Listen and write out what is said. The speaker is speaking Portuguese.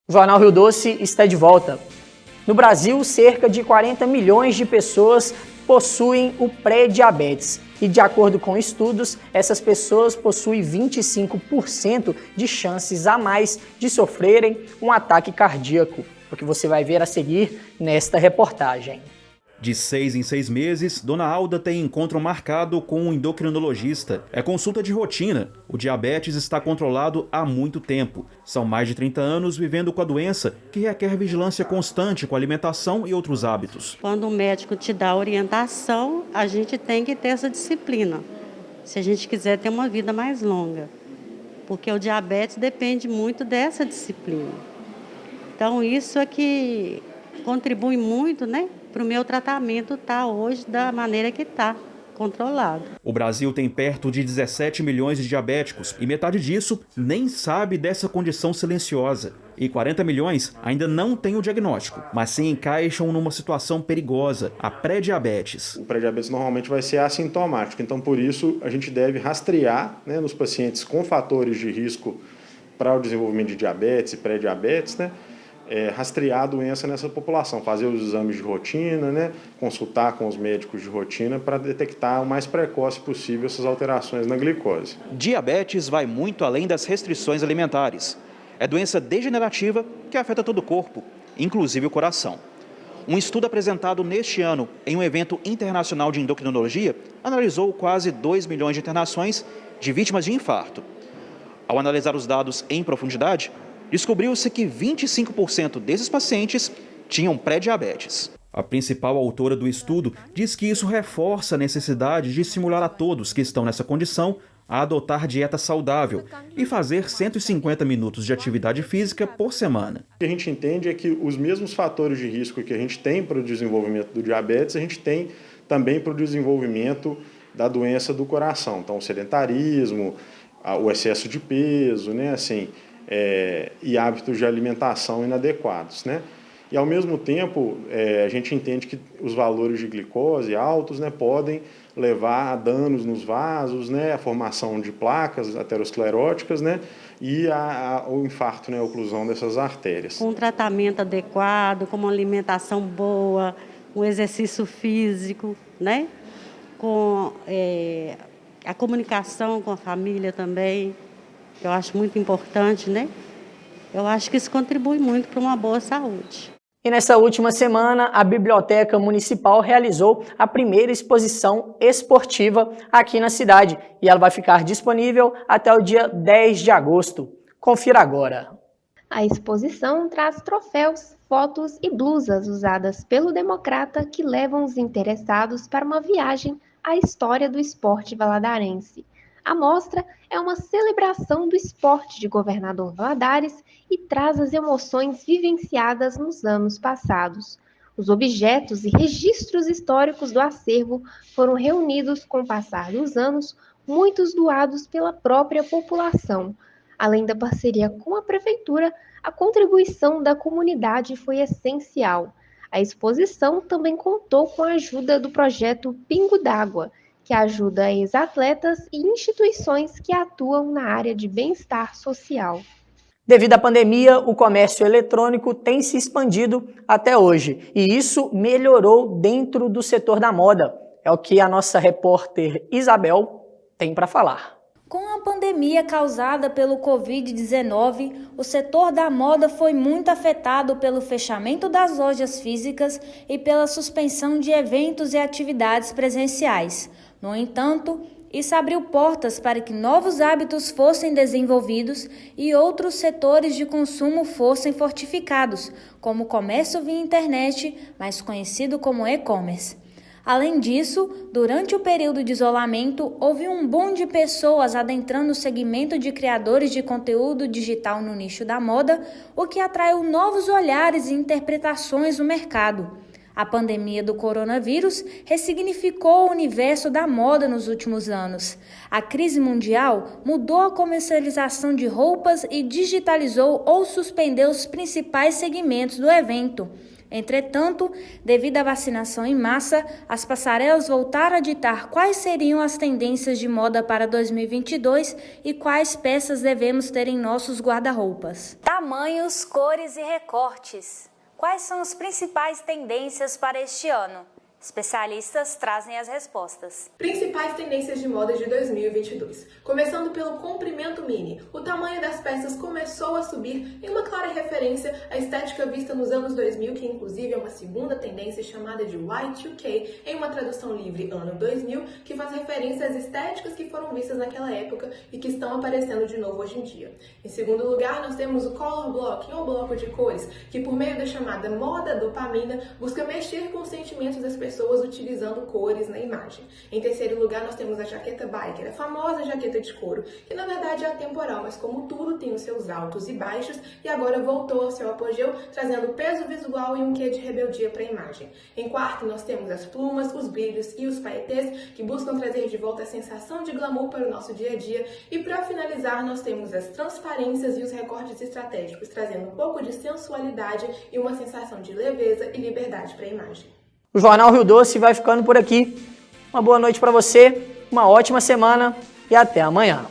O Jornal Rio Doce está de volta. No Brasil, cerca de 40 milhões de pessoas possuem o pré-diabetes. E de acordo com estudos, essas pessoas possuem 25% de chances a mais de sofrerem um ataque cardíaco, o que você vai ver a seguir nesta reportagem. De 6 em 6 meses, Dona Alda tem encontro marcado com um endocrinologista. É consulta de rotina. O diabetes está controlado há muito tempo. São mais de 30 anos vivendo com a doença, que requer vigilância constante com alimentação e outros hábitos. Quando o médico te dá orientação, a gente tem que ter essa disciplina, se a gente quiser ter uma vida mais longa. Porque o diabetes depende muito dessa disciplina. Então, isso é que contribui muito, para o meu tratamento estar hoje da maneira que está, controlado. O Brasil tem perto de 17 milhões de diabéticos e metade disso nem sabe dessa condição silenciosa. E 40 milhões ainda não têm o diagnóstico, mas se encaixam numa situação perigosa, a pré-diabetes. O pré-diabetes normalmente vai ser assintomático, então por isso a gente deve rastrear nos pacientes com fatores de risco para o desenvolvimento de diabetes e pré-diabetes, rastrear a doença nessa população, fazer os exames de rotina, consultar com os médicos de rotina para detectar o mais precoce possível essas alterações na glicose. Diabetes vai muito além das restrições alimentares. É doença degenerativa que afeta todo o corpo, inclusive o coração. Um estudo apresentado neste ano em um evento internacional de endocrinologia analisou quase 2 milhões de internações de vítimas de infarto. Ao analisar os dados em profundidade, descobriu-se que 25% desses pacientes tinham pré-diabetes. A principal autora do estudo diz que isso reforça a necessidade de estimular a todos que estão nessa condição a adotar dieta saudável e fazer 150 minutos de atividade física por semana. O que a gente entende é que os mesmos fatores de risco que a gente tem para o desenvolvimento do diabetes, a gente tem também para o desenvolvimento da doença do coração. Então, o sedentarismo, o excesso de peso, e hábitos de alimentação inadequados, E ao mesmo tempo, a gente entende que os valores de glicose altos, podem levar a danos nos vasos, a formação de placas ateroscleróticas, e o infarto, a oclusão dessas artérias. Com um tratamento adequado, com uma alimentação boa, um exercício físico, com a comunicação com a família também. Eu acho muito importante, Eu acho que isso contribui muito para uma boa saúde. E nessa última semana, a Biblioteca Municipal realizou a primeira exposição esportiva aqui na cidade. E ela vai ficar disponível até o dia 10 de agosto. Confira agora. A exposição traz troféus, fotos e blusas usadas pelo democrata que levam os interessados para uma viagem à história do esporte valadarense. A mostra é uma celebração do esporte de Governador Valadares e traz as emoções vivenciadas nos anos passados. Os objetos e registros históricos do acervo foram reunidos com o passar dos anos, muitos doados pela própria população. Além da parceria com a Prefeitura, a contribuição da comunidade foi essencial. A exposição também contou com a ajuda do projeto Pingo d'Água, que ajuda ex-atletas e instituições que atuam na área de bem-estar social. Devido à pandemia, o comércio eletrônico tem se expandido até hoje, e isso melhorou dentro do setor da moda. É o que a nossa repórter Isabel tem para falar. Com a pandemia causada pelo Covid-19, o setor da moda foi muito afetado pelo fechamento das lojas físicas e pela suspensão de eventos e atividades presenciais. No entanto, isso abriu portas para que novos hábitos fossem desenvolvidos e outros setores de consumo fossem fortificados, como o comércio via internet, mais conhecido como e-commerce. Além disso, durante o período de isolamento, houve um boom de pessoas adentrando o segmento de criadores de conteúdo digital no nicho da moda, o que atraiu novos olhares e interpretações no mercado. A pandemia do coronavírus ressignificou o universo da moda nos últimos anos. A crise mundial mudou a comercialização de roupas e digitalizou ou suspendeu os principais segmentos do evento. Entretanto, devido à vacinação em massa, as passarelas voltaram a ditar quais seriam as tendências de moda para 2022 e quais peças devemos ter em nossos guarda-roupas. Tamanhos, cores e recortes. Quais são as principais tendências para este ano? Especialistas trazem as respostas. Principais tendências de moda de 2022. Começando pelo comprimento mini. O tamanho das peças começou a subir em uma clara referência à estética vista nos anos 2000, que inclusive é uma segunda tendência chamada de Y2K, em uma tradução livre ano 2000, que faz referência às estéticas que foram vistas naquela época e que estão aparecendo de novo hoje em dia. Em segundo lugar, nós temos o color blocking, ou bloco de cores, que por meio da chamada moda dopamina, busca mexer com os sentimentos das pessoas utilizando cores na imagem. Em terceiro lugar, nós temos a jaqueta biker, a famosa jaqueta de couro, que na verdade é atemporal, mas como tudo tem os seus altos e baixos, e agora voltou ao seu apogeu, trazendo peso visual e um quê de rebeldia para a imagem. Em quarto, nós temos as plumas, os brilhos e os paetês, que buscam trazer de volta a sensação de glamour para o nosso dia a dia. E para finalizar, nós temos as transparências e os recortes estratégicos, trazendo um pouco de sensualidade e uma sensação de leveza e liberdade para a imagem. O Jornal Rio Doce vai ficando por aqui. Uma boa noite para você, uma ótima semana e até amanhã.